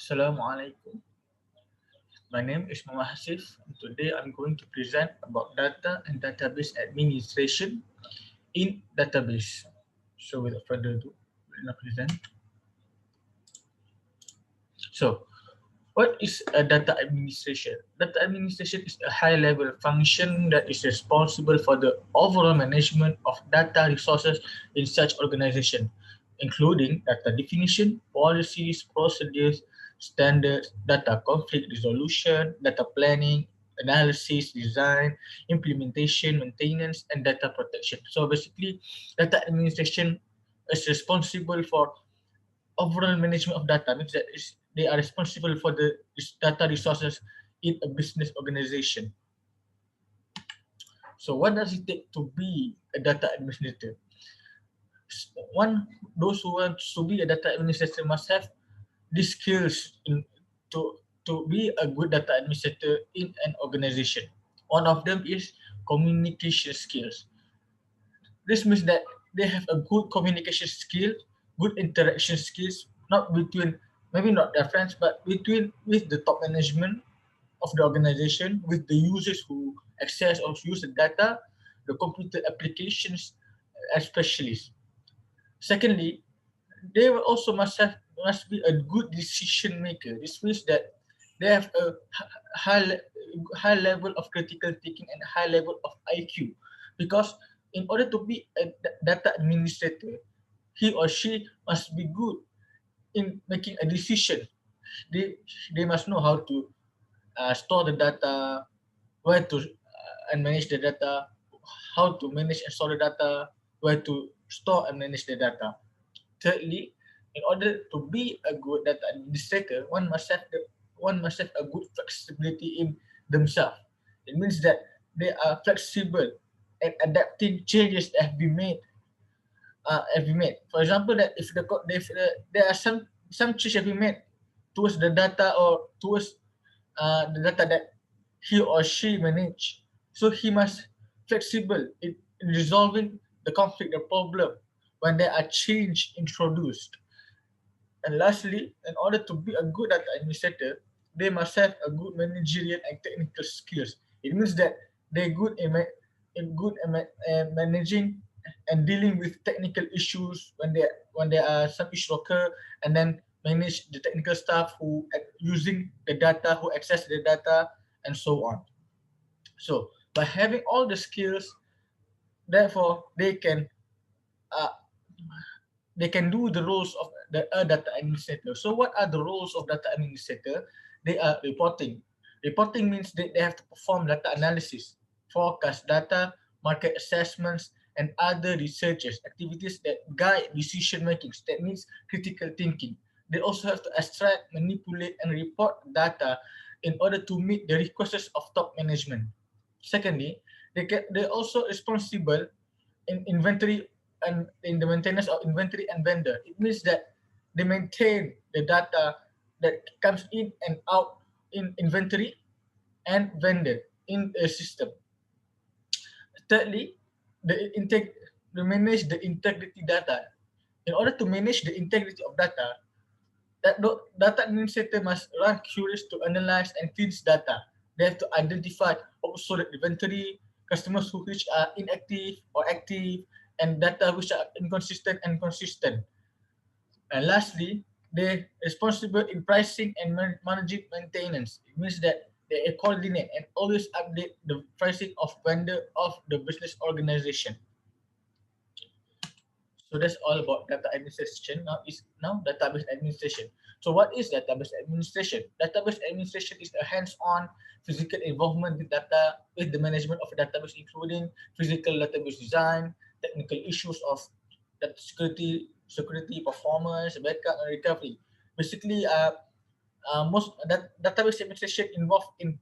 Assalamualaikum. My name is Muhammad Hasif, and today I'm going to present about data and database administration in database. So without further ado, we'll now present. So what is a data administration? Data administration is a high-level function that is responsible for the overall management of data resources in such organization, including data definition, policies, procedures, standards, data conflict resolution, data planning, analysis, design, implementation, maintenance, and data protection. So basically, data administration is responsible for overall management of data, means that they are responsible for the data resources in a business organization. So what does it take to be a data administrator? One, those who want to be a data administrator must have these skills to be a good data administrator in an organization. One of them is communication skills. This means that they have a good communication skill, good interaction skills, not between, maybe not their friends, but between with the top management of the organization, with the users who access or use the data, the computer applications, especially. Secondly, they will also must be a good decision maker. This means that they have a high level of critical thinking and high level of IQ, because in order to be a data administrator, he or she must be good in making a decision. They they must know how to store the data, where to and manage the data, how to manage and store the data, where to store and manage the data. Thirdly, in order to be a good data administrator, one must have a good flexibility in themselves. It means that they are flexible and adapting changes that have been made. For example, that if there are some changes have been made towards the data or towards the data that he or she manage, so he must flexible in resolving the conflict, the problem when there are change introduced. And lastly, in order to be a good data administrator, they must have a good managerial and technical skills. It means that they're good in managing and dealing with technical issues when there are some issues occur, and then manage the technical staff who using the data, who access the data, and so on. So by having all the skills, therefore uh, they can do the roles of the data administrator. So what are the roles of data administrator? They are reporting. Reporting means they have to perform data analysis, forecast data, market assessments, and other researches activities that guide decision making. That means critical thinking. They also have to extract, manipulate, and report data in order to meet the requests of top management. Secondly, they're also responsible in inventory and in the maintenance of inventory and vendor. It means that they maintain the data that comes in and out in inventory and vendor in a system. Thirdly, the integ- they manage the integrity data. In order to manage the integrity of data, data administrator must run queries to analyze and cleanse data. They have to identify obsolete inventory, customers which are inactive or active, and data which are inconsistent and consistent. And lastly, they're responsible in pricing and managing maintenance. It means that they coordinate and always update the pricing of vendor of the business organization. So that's all about data administration. Now database administration. So what is database administration? Database administration is a hands-on physical involvement with data, with the management of a database, including physical database design, technical issues of data security, performance, backup, and recovery. Basically, most database administration involved in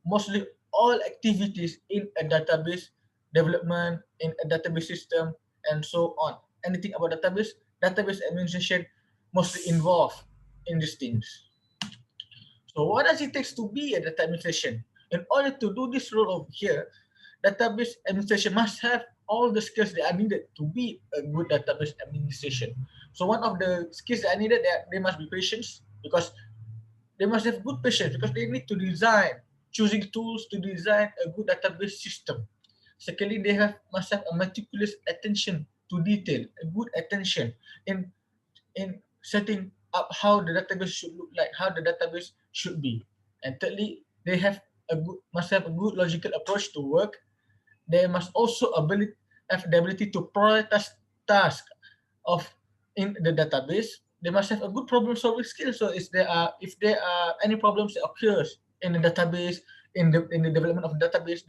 mostly all activities in a database development, in a database system, and so on. Anything about database administration mostly involved in these things. So what does it take to be a data administration? In order to do this role over here, database administration must have all the skills that are needed to be a good database administration. So one of the skills that are needed, they must be patient, because they must have good patience because they need to design, choosing tools to design a good database system. Secondly, they must have a meticulous attention to detail, a good attention in setting up how the database should look like, how the database should be. And thirdly, they must have a good logical approach to work. They must also have the ability to prioritize tasks of in the database. They must have a good problem solving skill. So if there are any problems that occurs in the database, in the development of the database,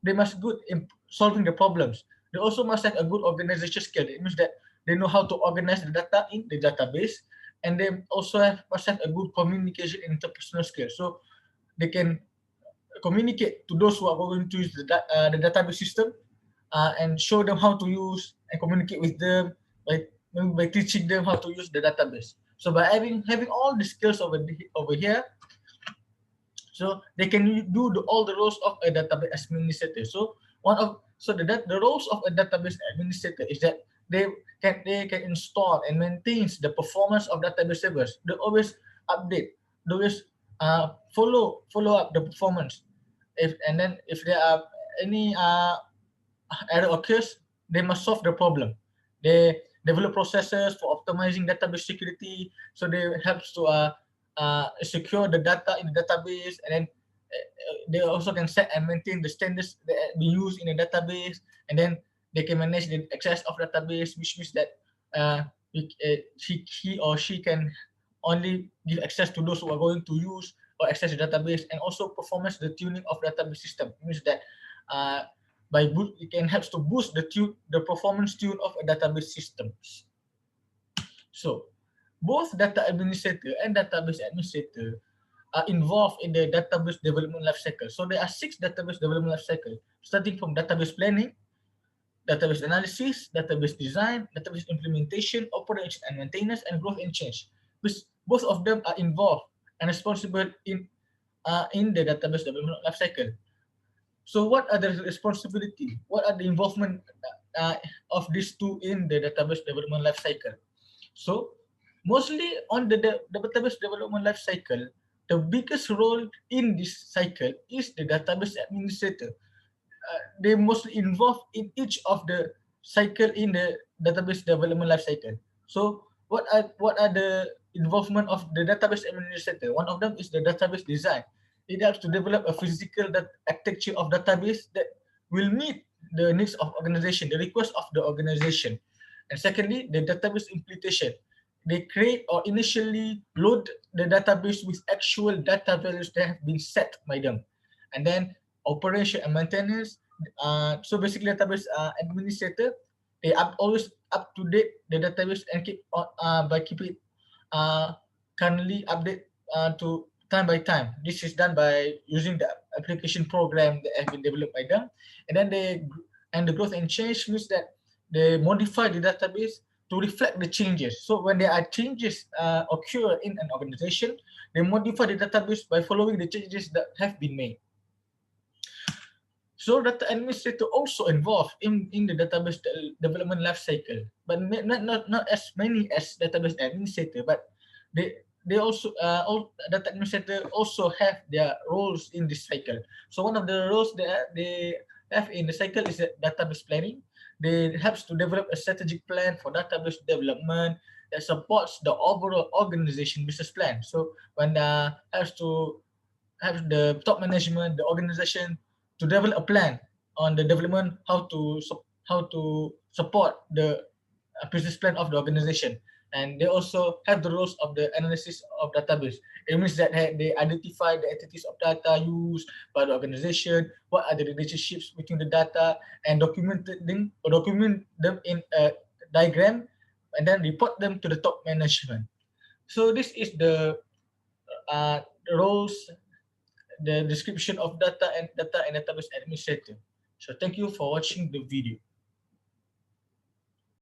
they must good in solving the problems. They also must have a good organization skill. It means that they know how to organize the data in the database, and they also must have a good communication and interpersonal skill. So they can communicate to those who are going to use the database system, and show them how to use and communicate with them by teaching them how to use the database. So by having all the skills over here, so they can do all the roles of a database administrator. So the roles of a database administrator is that they can install and maintain the performance of database servers. They always update, they always follow up the performance. If there are any error occurs, they must solve the problem. They develop processes for optimizing database security, so they helps to secure the data in the database, and then they also can set and maintain the standards that be used in the database, and then they can manage the access of database, which means that he or she can only give access to those who are going to use or access the database, and also performance the tuning of database system. It means that uh, it can help to boost the performance tune of a database systems. So both data administrator and database administrator are involved in the database development lifecycle. So there are 6 database development lifecycle, starting from database planning, database analysis, database design, database implementation, operation and maintenance, and growth and change. Both of them are involved and responsible in the database development lifecycle. So what are the responsibility? What are the involvement of these two in the database development lifecycle? So mostly on the database development lifecycle, the biggest role in this cycle is the database administrator. They mostly involved in each of the cycle in the database development lifecycle. So what are the involvement of the database administrator? One of them is the database design. It helps to develop a physical architecture of database that will meet the needs of organization, the request of the organization. And secondly, the database implementation. They create or initially load the database with actual data values that have been set by them. And then operation and maintenance. So basically, database administrator, they always up to date the database and keep by keeping currently update to time by time. This is done by using the application program that have been developed by them. And then the growth and change means that they modify the database to reflect the changes. So when there are changes occur in an organization, they modify the database by following the changes that have been made. So data administrator also involved in the database development life cycle, but not as many as database administrator, but they also all data administrator also have their roles in this cycle. So one of the roles they have in the cycle is database planning. They helps to develop a strategic plan for database development that supports the overall organization business plan. So when has to have the top management, the organization to develop a plan on the development, how to support the business plan of the organization. And they also have the roles of the analysis of database. It means that they identify the entities of data used by the organization, what are the relationships between the data, and document them in a diagram, and then report them to the top management. So this is the roles, the description of data and database administrator. So thank you for watching the video.